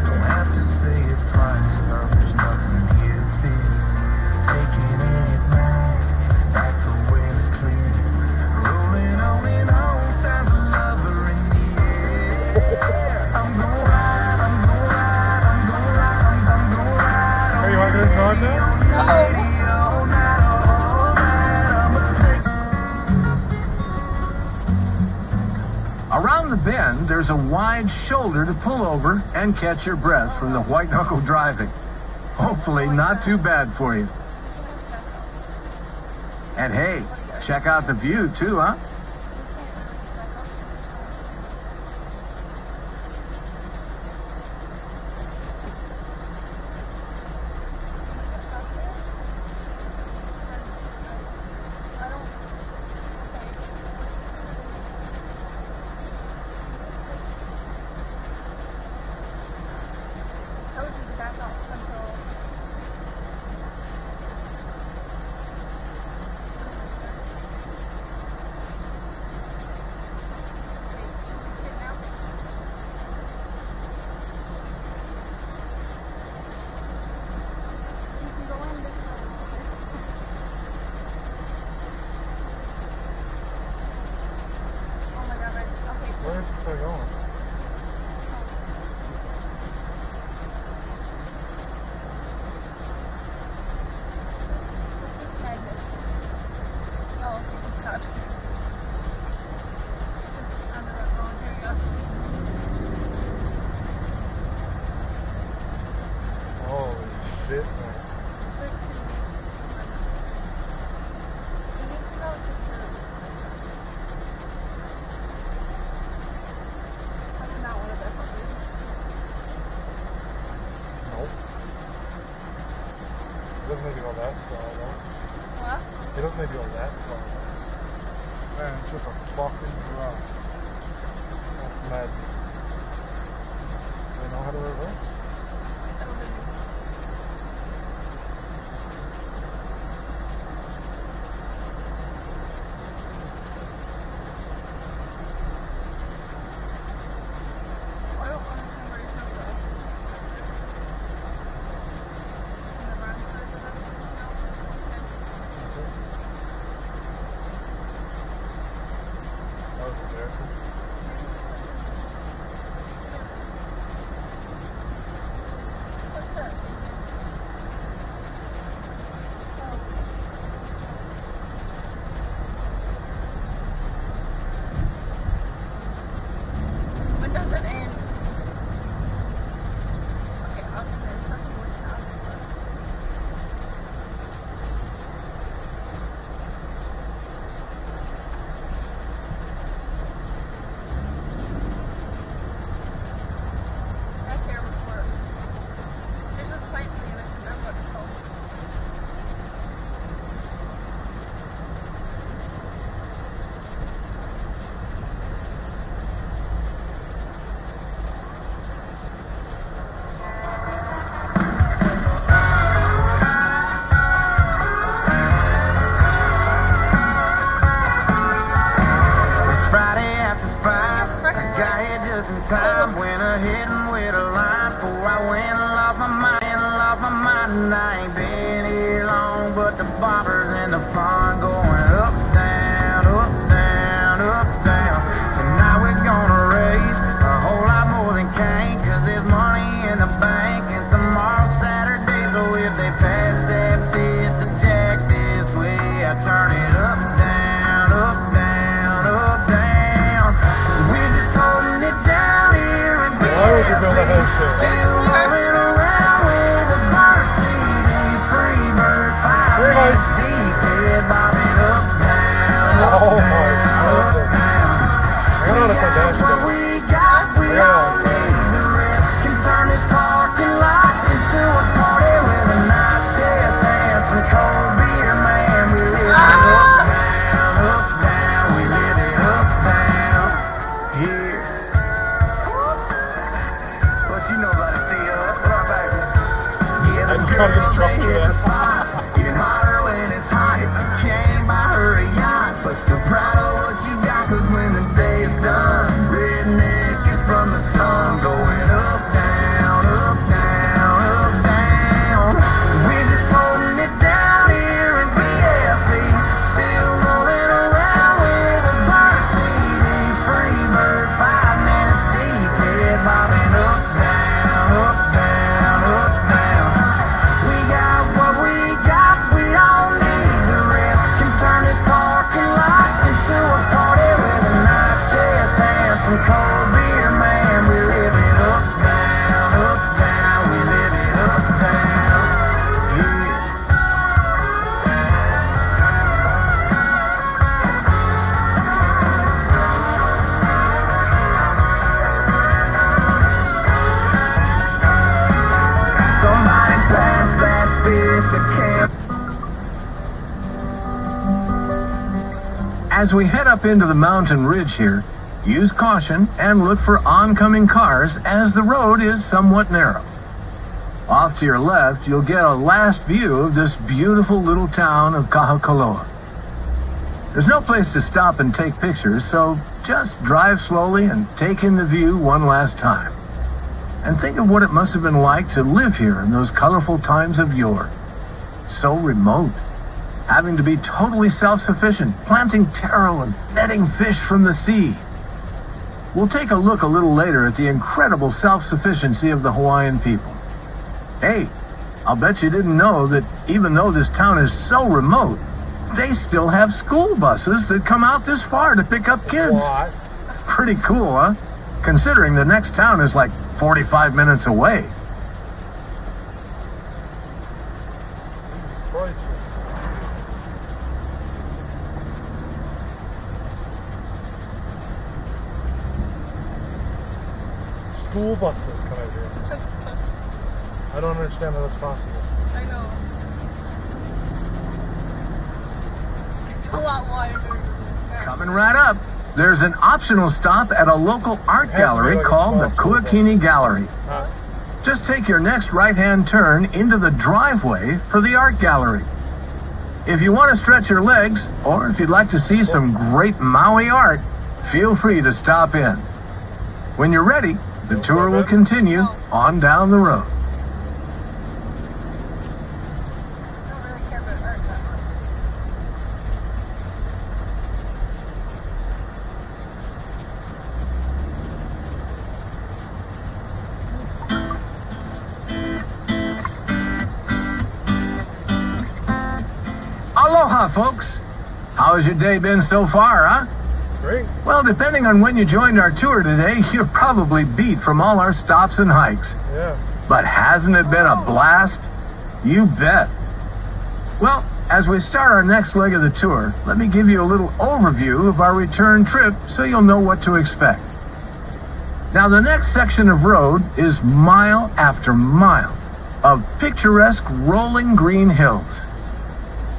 mad. Don't have to say it twice, love, there's nothing here to fear. Taking it back, back to when it's clear. Rolling on and on, sounds a lover in the air. I'm gon' ride, I'm gon' ride, I'm gon' ride, I'm gon' ride. Are you want to go talk now? Around the bend, there's a wide shoulder to pull over and catch your breath from the white knuckle driving. Hopefully not too bad for you. And hey, check out the view too, huh? Where's this guy going? Holy shit, man. Nope. It doesn't make it all that slow, though. What? It doesn't make it all that slow. Man, it's just a fucking rush. That's madness. Do they know how to reverse? That was embarrassing. When does it end? Okay, I was gonna touch it with stuff. Right there before. There's this place in the I remember what it's called. It's Friday after 5. I got here just in time. Went ahead and with a line before I went and lost my mind. And I ain't been here long, but the boppers in the pond going up, down, up, down, up, down. Tonight we're gonna raise a whole lot more than cane, 'cause there's money in the bank and tomorrow's Saturday. So if they pass that fifth to Jack this way, I turn it up, down, up, down, up, down. We're just holding it down here and Why would you build a house here? still rolling around with a varsity free bird, 5 minutes deep, head bobbing up, down, up, Oh my down, up, goodness. down. I got on a foundation. What we got, we don't need the rest. Can turn this parking lot into a party with a nice chest and some cold beer, man. We live it up, down, up, down. We live it up, down here. What you know about it, Tia? What up, baby? Yeah, the I'm trying to girls, drop they you hit there. the spot. Even hotter when it's hot. If you came by her a yacht, but still proud of what you got, 'cause when the day is done, redneck is from the sun, going up, down, up. As we head up into the mountain ridge here, use caution and look for oncoming cars as the road is somewhat narrow. Off to your left, you'll get a last view of this beautiful little town of Kahekili. There's no place to stop and take pictures, so just drive slowly and take in the view one last time. And think of what it must have been like to live here in those colorful times of yore. So remote, having to be totally self-sufficient, planting taro and netting fish from the sea. We'll take a look a little later at the incredible self-sufficiency of the Hawaiian people. Hey, I'll bet you didn't know that even though this town is so remote, they still have school buses that come out this far to pick up kids. What? Pretty cool, huh? Considering the next town is like 45 minutes away. School buses come out here. I don't understand how that's possible. I know. It's a lot wider. Coming right up, there's an optional stop at a local art gallery like a called small the school bus. Kahekili Gallery. Huh? Just take your next right-hand turn into the driveway for the art gallery. If you want to stretch your legs, or if you'd like to see some great Maui art, feel free to stop in. When you're ready, the tour will continue on down the road. I don't really care about art that much. Aloha, folks. How's your day been so far, huh? Great. Well, depending on when you joined our tour today, you're probably beat from all our stops and hikes. Yeah. But hasn't it been a blast? You bet. Well, as we start our next leg of the tour, let me give you a little overview of our return trip so you'll know what to expect. Now, the next section of road is mile after mile of picturesque rolling green hills.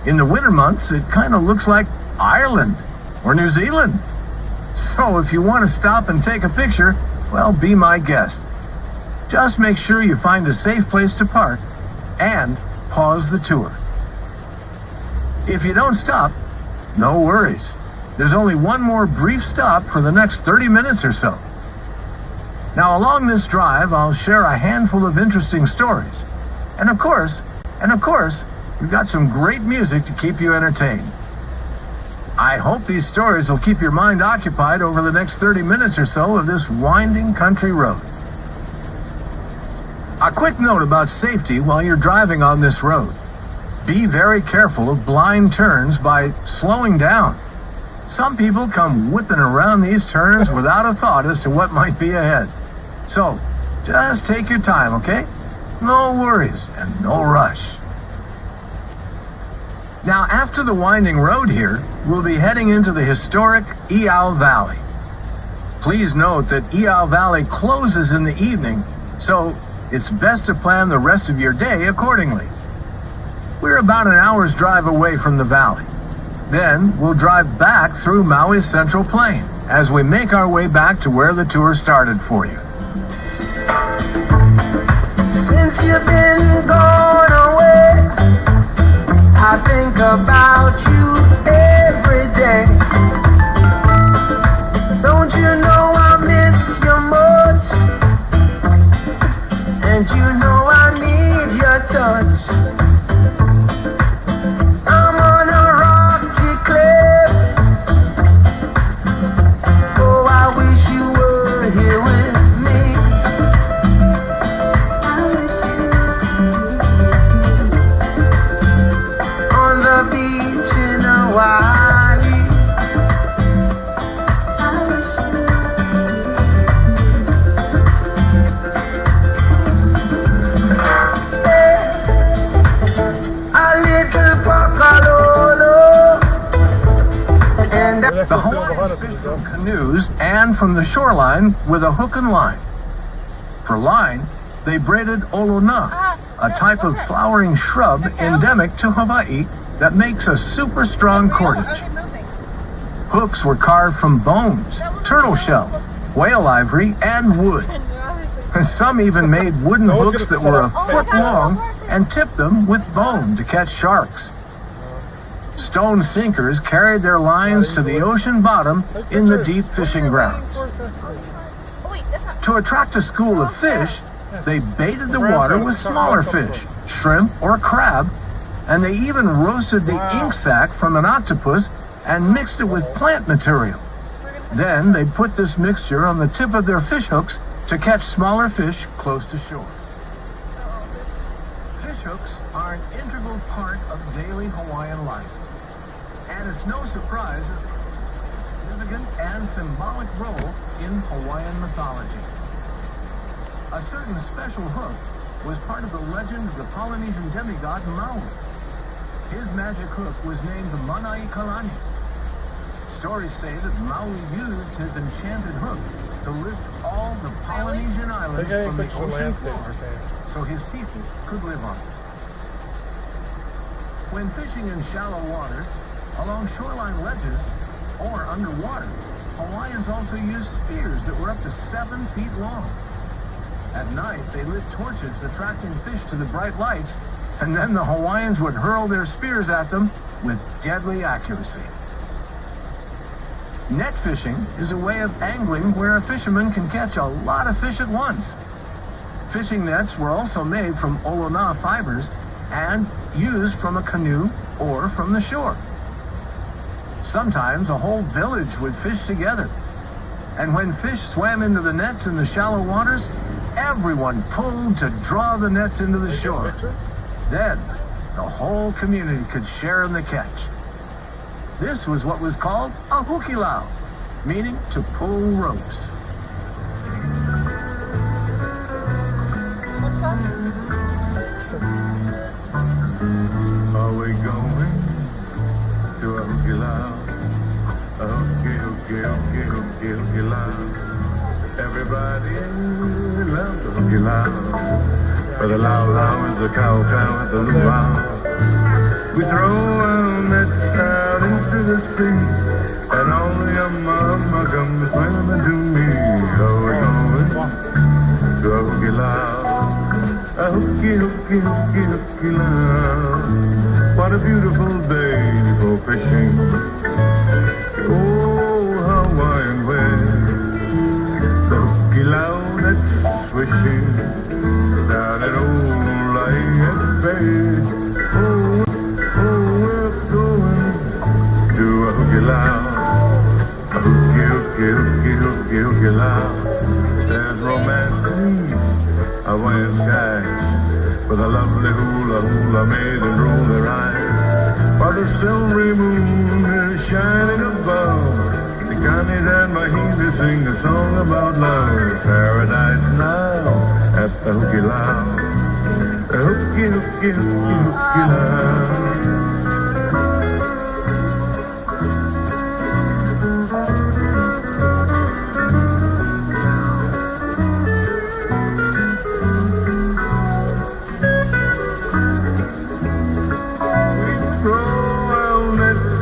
In the winter months, it kind of looks like Ireland or New Zealand. So if you want to stop and take a picture, well, be my guest. Just make sure you find a safe place to park and pause the tour. If you don't stop, no worries. There's only one more brief stop for the next 30 minutes or so. Now, along this drive, I'll share a handful of interesting stories. And of course, we've got some great music to keep you entertained. I hope these stories will keep your mind occupied over the next 30 minutes or so of this winding country road. A quick note about safety while you're driving on this road. Be very careful of blind turns by slowing down. Some people come whipping around these turns without a thought as to what might be ahead. So, just take your time, okay? No worries and no rush. Now, after the winding road here, we'll be heading into the historic Iao Valley. Please note that Iao Valley closes in the evening, so it's best to plan the rest of your day accordingly. We're about an hour's drive away from the valley. Then we'll drive back through Maui's Central Plain as we make our way back to where the tour started for you. Since you've been gone away, I think about you every day. Don't you know I miss you much? And you know I need your touch. I'm on a rocky cliff. Oh, I wish you were here with me. On the beach in Hawaii. The Hawaiians fish from canoes and from the shoreline with a hook and line. For line, they braided olona, a type of flowering shrub endemic to Hawaii that makes a super strong cordage. Okay, moving. Hooks were carved from bones, turtle shell, whale ivory, and wood. And some even made wooden hooks that were a foot long and tipped them with bone to catch sharks. Stone sinkers carried their lines to the ocean bottom in the deep fishing grounds. To attract a school of fish, they baited the water with smaller fish, shrimp or crab, and they even roasted the ink sac from an octopus and mixed it with plant material. Then they put this mixture on the tip of their fish hooks to catch smaller fish close to shore. Fish hooks are an integral part of daily Hawaiian life. And it's no surprise that they play a significant and symbolic role in Hawaiian mythology. A certain special hook was part of the legend of the Polynesian demigod Maui. His magic hook was named the Manai Kalani. Stories say that Maui used his enchanted hook to lift all the Polynesian islands from the ocean floor so his people could live on it. When fishing in shallow waters, along shoreline ledges, or underwater, Hawaiians also used spears that were up to 7 feet long. At night, they lit torches attracting fish to the bright lights, and then the Hawaiians would hurl their spears at them with deadly accuracy. Net fishing is a way of angling where a fisherman can catch a lot of fish at once. Fishing nets were also made from olona fibers and used from a canoe or from the shore. Sometimes a whole village would fish together. And when fish swam into the nets in the shallow waters, everyone pulled to draw the nets into the shore. Then, the whole community could share in the catch. This was what was called a hukilau, meaning to pull ropes. Are we going to a hukilau? A hukilau. Everybody loves a hukilau. For the lau is the cow is the luau. We throw our nets out into the sea, and only a mama comes swimming to me. Oh, we're going to a hukilau, a hukilau. What a beautiful day for fishing. Oh, Hawaiian way, the hukilau that's swishing down an old Lafayette Bay. Oh, we're going to a hukilau, a hukilau. There's romance beneath Hawaiian skies, with a lovely hula maid and roll their eyes, while the silvery moon is shining above. The Kanis and Mahili sing a song about love. Paradise now at the hukilau. Hukilau.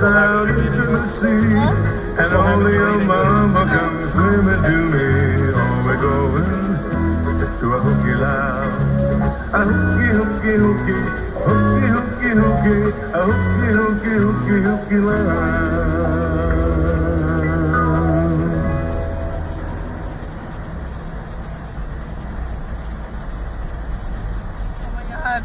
Out into the sea, and only a mama comes swimming to me. Oh, we're going to a hukilau, a hukilau, a hukilau. Oh my God.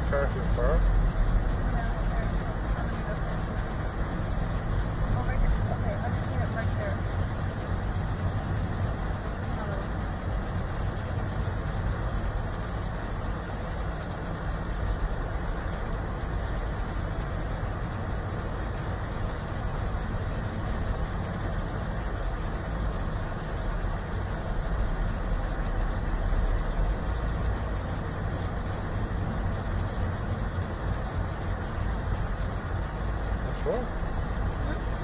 Trash is far. Yeah, there's somebody that's in. Oh, right here. Okay, I just need it right there. Sure.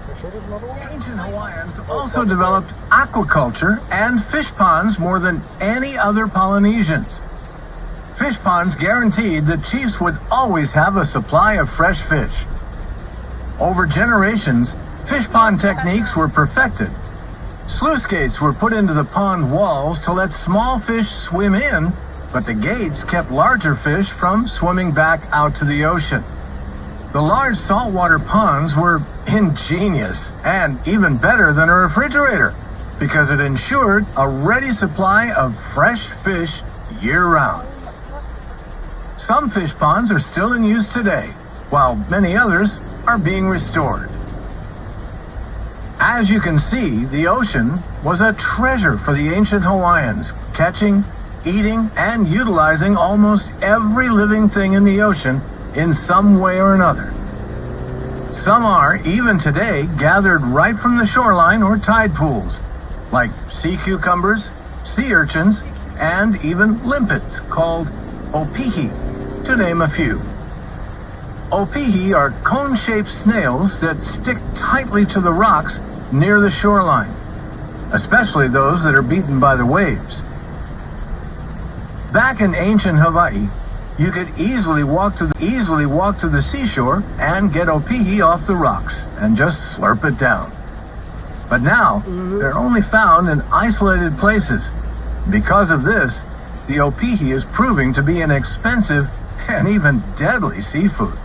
They sure there's another one? Ancient Hawaiians also developed aquaculture and fish ponds more than any other Polynesians. Fish ponds guaranteed that chiefs would always have a supply of fresh fish. Over generations, fish pond techniques were perfected. Sluice gates were put into the pond walls to let small fish swim in, but the gates kept larger fish from swimming back out to the ocean. The large saltwater ponds were ingenious and even better than a refrigerator because it ensured a ready supply of fresh fish year-round. Some fish ponds are still in use today, while many others are being restored. As you can see, the ocean was a treasure for the ancient Hawaiians, catching, eating, and utilizing almost every living thing in the ocean in some way or another. Some are, even today, gathered right from the shoreline or tide pools, like sea cucumbers, sea urchins, and even limpets called opihi, to name a few. Opihi are cone-shaped snails that stick tightly to the rocks near the shoreline, especially those that are beaten by the waves. Back in ancient Hawaii, you could easily walk to the seashore and get opihi off the rocks and just slurp it down. But now, they're only found in isolated places. Because of this, the opihi is proving to be an expensive and even deadly seafood.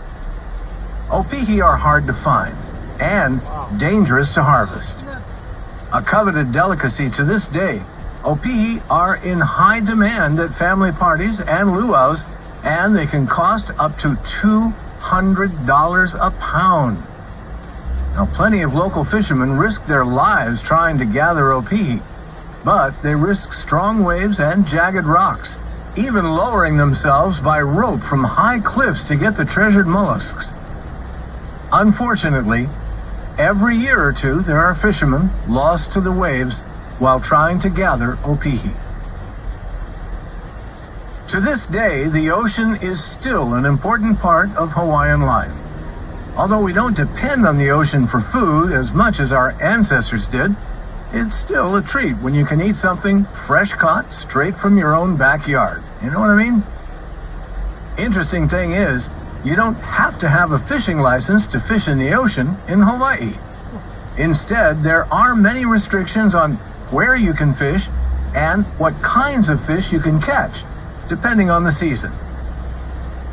Opihi are hard to find and dangerous to harvest. A coveted delicacy to this day, opihi are in high demand at family parties and luau's, and they can cost up to $200 a pound. Now, plenty of local fishermen risk their lives trying to gather opihi, but they risk strong waves and jagged rocks, even lowering themselves by rope from high cliffs to get the treasured mollusks. Unfortunately, every year or two there are fishermen lost to the waves while trying to gather opihi. To this day, the ocean is still an important part of Hawaiian life. Although we don't depend on the ocean for food as much as our ancestors did, it's still a treat when you can eat something fresh caught straight from your own backyard. You know what I mean? Interesting thing is, you don't have to have a fishing license to fish in the ocean in Hawaii. Instead, there are many restrictions on where you can fish and what kinds of fish you can catch, depending on the season.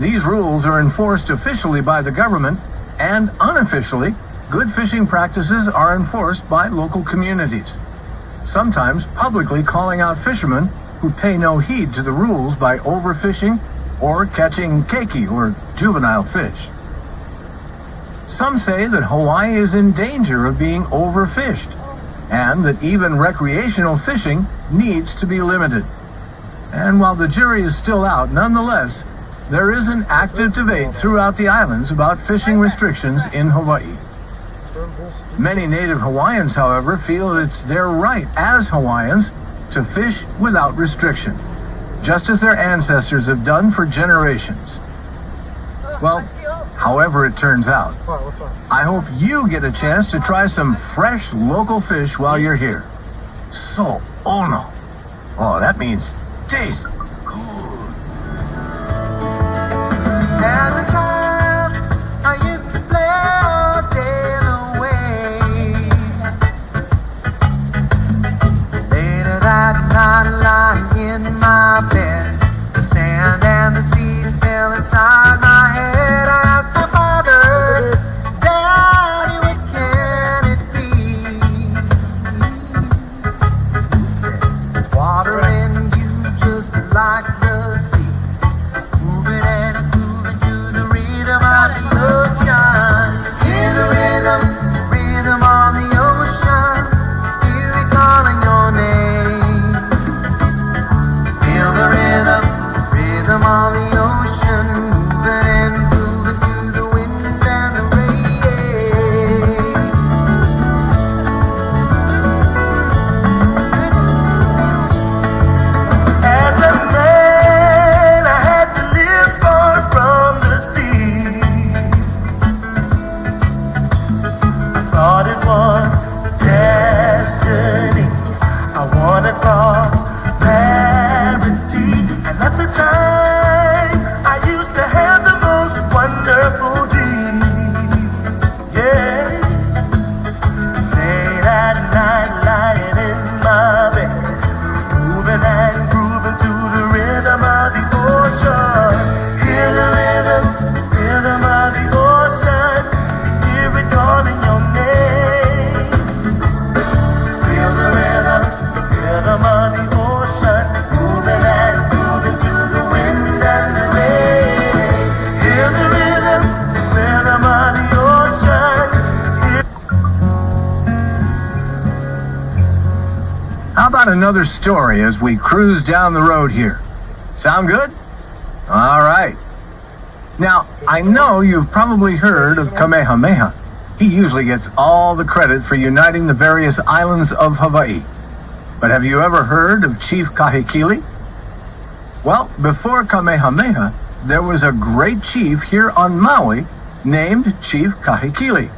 These rules are enforced officially by the government, and unofficially, good fishing practices are enforced by local communities, sometimes publicly calling out fishermen who pay no heed to the rules by overfishing or catching keiki, or juvenile fish. Some say that Hawaii is in danger of being overfished, and that even recreational fishing needs to be limited. And while the jury is still out, nonetheless, there is an active debate throughout the islands about fishing restrictions in Hawaii. Many native Hawaiians, however, feel it's their right as Hawaiians to fish without restriction, just as their ancestors have done for generations. Well, however it turns out, I hope you get a chance to try some fresh local fish while you're here. So, ono. Oh, that means taste good. As a child, I used to play all day away. Later that night, lying in my bed, the sand and the sea still inside my head. I asked my father, Daddy, what can it be? He said, there's water in you just like the sea, moving and grooving got another story as we cruise down the road here. Sound good? All right. Now, I know you've probably heard of Kamehameha. He usually gets all the credit for uniting the various islands of Hawaii. But have you ever heard of Chief Kahekili? Well, before Kamehameha, there was a great chief here on Maui named Chief Kahekili,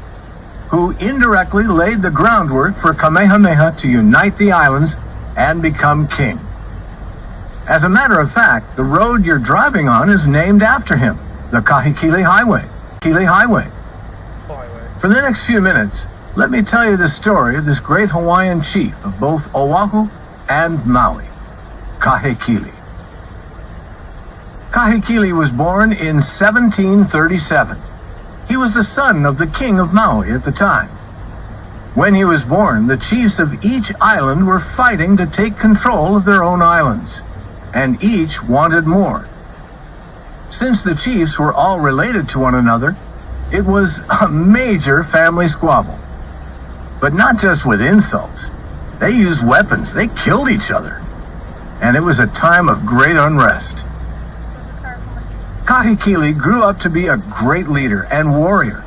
who indirectly laid the groundwork for Kamehameha to unite the islands and become king. As a matter of fact, the road you're driving on is named after him, the Kahekili Highway. For the next few minutes, let me tell you the story of this great Hawaiian chief of both Oahu and Maui, Kahekili. Kahekili was born in 1737. He was the son of the king of Maui at the time. When he was born, the chiefs of each island were fighting to take control of their own islands, and each wanted more. Since the chiefs were all related to one another, it was a major family squabble. But not just with insults. They used weapons. They killed each other. And it was a time of great unrest. Kahekili grew up to be a great leader and warrior.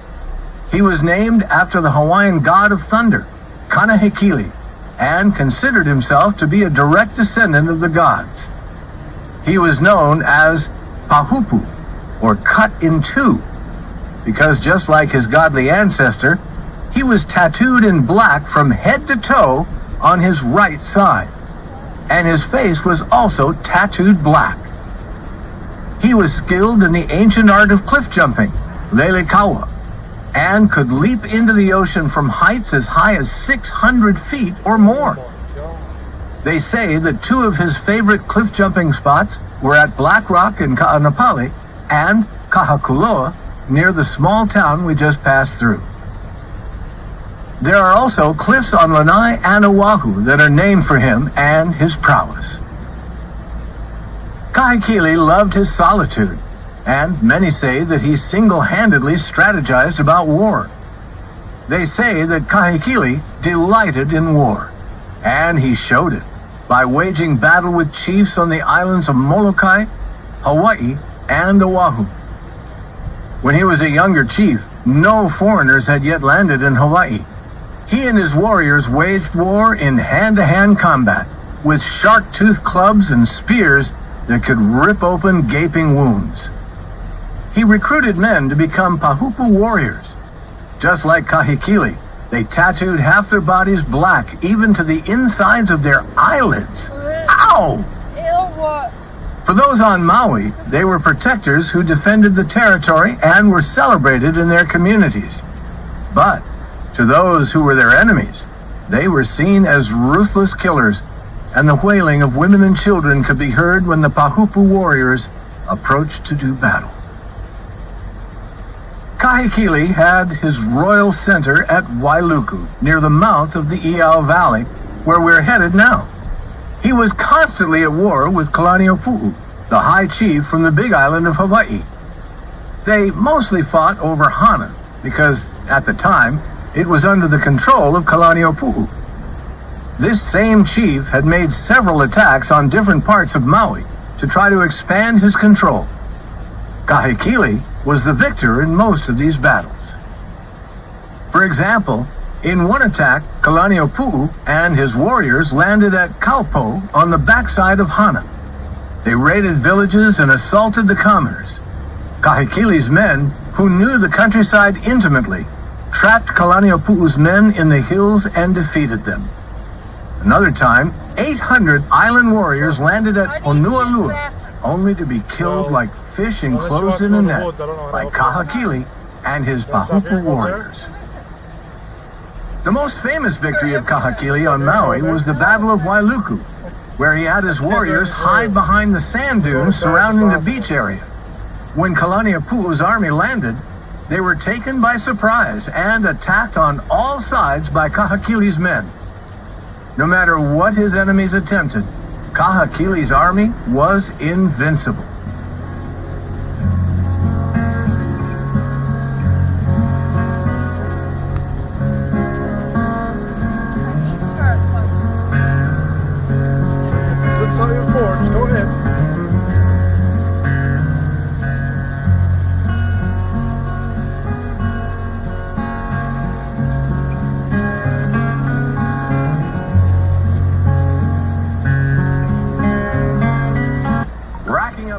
He was named after the Hawaiian god of thunder, Kahekili, and considered himself to be a direct descendant of the gods. He was known as Pahupu, or cut in two, because just like his godly ancestor, he was tattooed in black from head to toe on his right side, and his face was also tattooed black. He was skilled in the ancient art of cliff jumping, lelekaua, and could leap into the ocean from heights as high as 600 feet or more. They say that two of his favorite cliff jumping spots were at Black Rock in Ka'anapali and Kahakuloa, near the small town we just passed through. There are also cliffs on Lanai and Oahu that are named for him and his prowess. Kahekili loved his solitude, and many say that he single-handedly strategized about war. They say that Kahekili delighted in war, and he showed it by waging battle with chiefs on the islands of Molokai, Hawaii, and Oahu. When he was a younger chief, no foreigners had yet landed in Hawaii. He and his warriors waged war in hand-to-hand combat, with shark-toothed clubs and spears that could rip open gaping wounds. He recruited men to become Pahupu warriors. Just like Kahekili, they tattooed half their bodies black, even to the insides of their eyelids. Ow! Ew, what? For those on Maui, they were protectors who defended the territory and were celebrated in their communities. But to those who were their enemies, they were seen as ruthless killers, and the wailing of women and children could be heard when the Pahupu warriors approached to do battle. Kahekili had his royal center at Wailuku, near the mouth of the Iao Valley, where we're headed now. He was constantly at war with Kalaniʻopuʻu, the high chief from the big island of Hawaii. They mostly fought over Hana, because at the time, it was under the control of Kalaniʻopuʻu. This same chief had made several attacks on different parts of Maui to try to expand his control. Kahekili was the victor in most of these battles. For example, in one attack, Kalaniʻopuʻu and his warriors landed at Kaupo on the backside of Hana. They raided villages and assaulted the commoners. Kahekili's men, who knew the countryside intimately, trapped Kalaniʻopuʻu's men in the hills and defeated them. Another time, 800 island warriors landed at Honolulu, only to be killed like fish enclosed in a net by Kahekili and his Pahupu warriors. The most famous victory of Kahekili on Maui was the Battle of Wailuku, where he had his warriors hide behind the sand dunes surrounding the beach area. When Kalaniʻopuʻu's army landed, they were taken by surprise and attacked on all sides by Kahekili's men. No matter what his enemies attempted, Kahekili's army was invincible.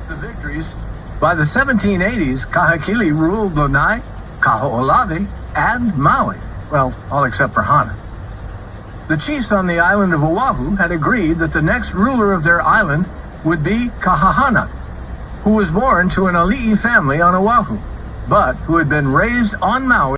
the victories, by the 1780s, Kahekili ruled Lanai, Kaho'olawe, and Maui. Well, all except for Hana. The chiefs on the island of Oahu had agreed that the next ruler of their island would be Kahahana, who was born to an Ali'i family on Oahu, but who had been raised on Maui